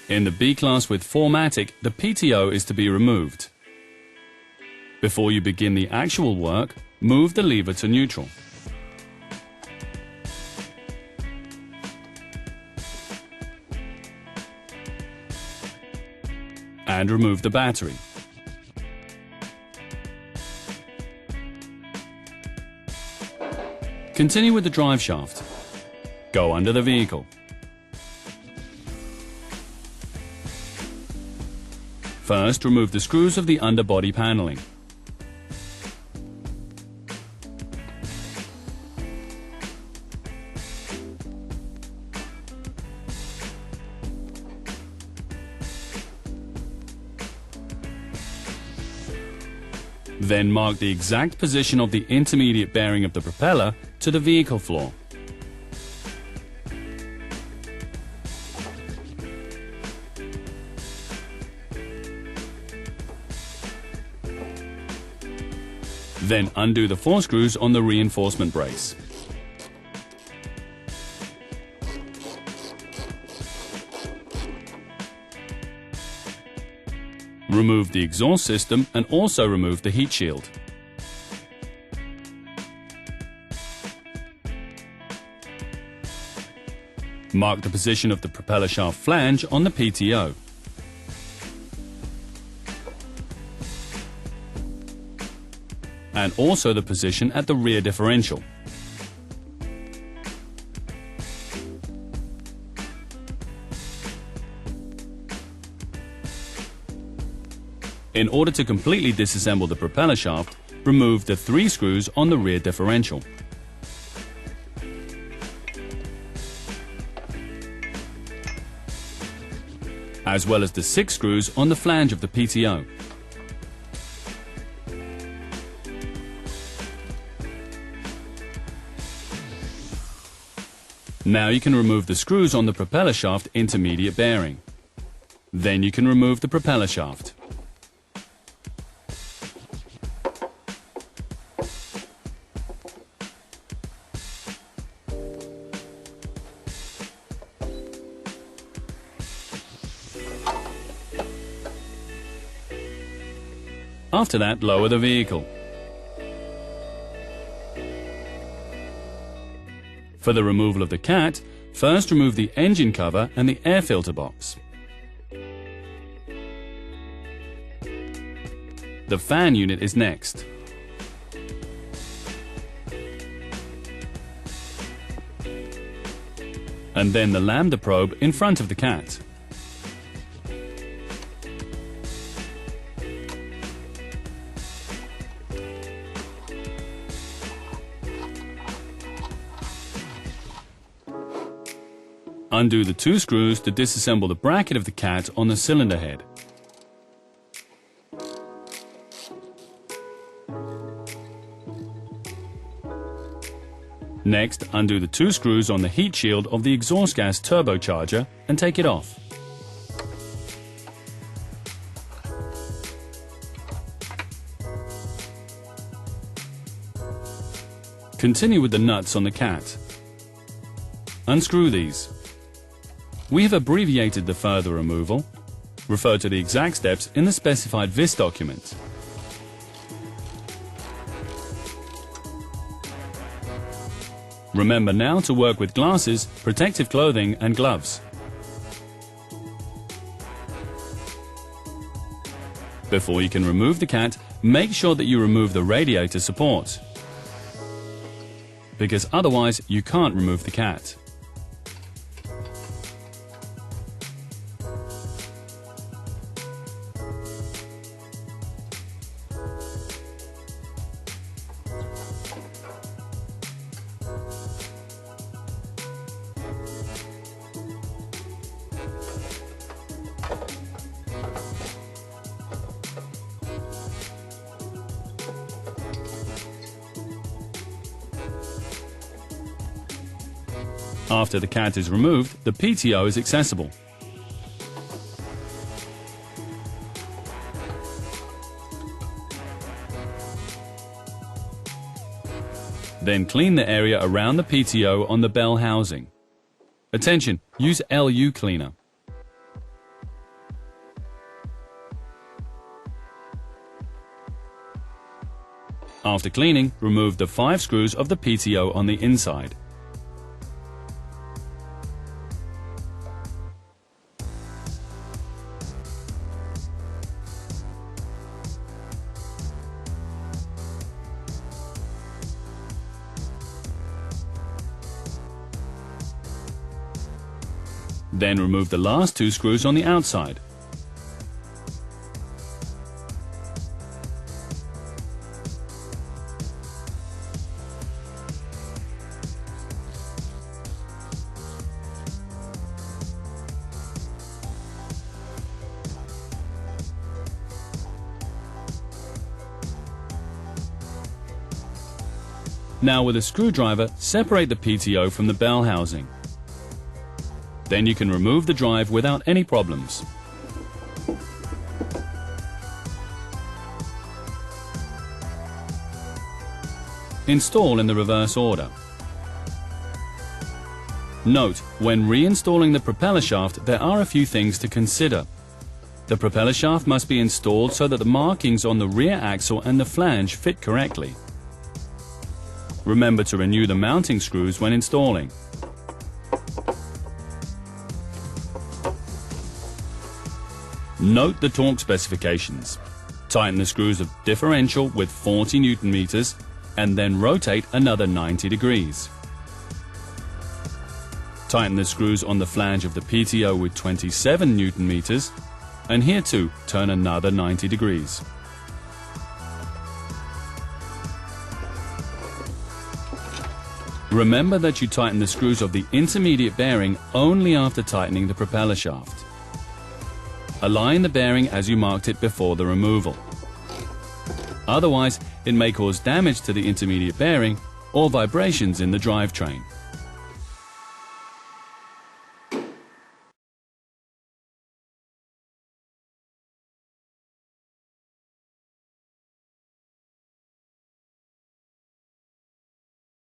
In the B-Class with 4MATIC, the PTO is to be removed. Before you begin the actual work, move the lever to neutral. And remove the battery. Continue with the drive shaft. Go under the vehicle. First, remove the screws of the underbody paneling. Then mark the exact position of the intermediate bearing of the propeller to the vehicle floor. Then undo the 4 screws on the reinforcement brace. Remove the exhaust system and also remove the heat shield. Mark the position of the propeller shaft flange on the PTO. And also the position at the rear differential. In order to completely disassemble the propeller shaft, remove the 3 screws on the rear differential. As well as the 6 screws on the flange of the PTO. Now you can remove the screws on the propeller shaft intermediate bearing. Then you can remove the propeller shaft. After that, lower the vehicle. For the removal of the cat, first remove the engine cover and the air filter box. The fan unit is next. And then the lambda probe in front of the cat. Undo the 2 screws to disassemble the bracket of the cat on the cylinder head. Next, undo the 2 screws on the heat shield of the exhaust gas turbocharger and take it off. Continue with the nuts on the cat. Unscrew these. We have abbreviated the further removal. Refer to the exact steps in the specified VIS document. Remember now to work with glasses, protective clothing and gloves. Before you can remove the cat, make sure that you remove the radiator support, because otherwise you can't remove the cat. After the cat is removed, the PTO is accessible. Then clean the area around the PTO on the bell housing. Attention, use LU cleaner. After cleaning, remove the 5 screws of the PTO on the inside. Then remove the last 2 screws on the outside. Now with a screwdriver, separate the PTO from the bell housing. Then you can remove the drive without any problems. Install in the reverse order. Note, when reinstalling the propeller shaft, there are a few things to consider. The propeller shaft must be installed so that the markings on the rear axle and the flange fit correctly. Remember to renew the mounting screws when installing. Note the torque specifications. Tighten the screws of differential with 40 Newton meters and then rotate another 90 degrees. Tighten the screws on the flange of the PTO with 27 Newton meters and here too turn another 90 degrees. Remember that you tighten the screws of the intermediate bearing only after tightening the propeller shaft. Align the bearing as you marked it before the removal. Otherwise, it may cause damage to the intermediate bearing or vibrations in the drivetrain.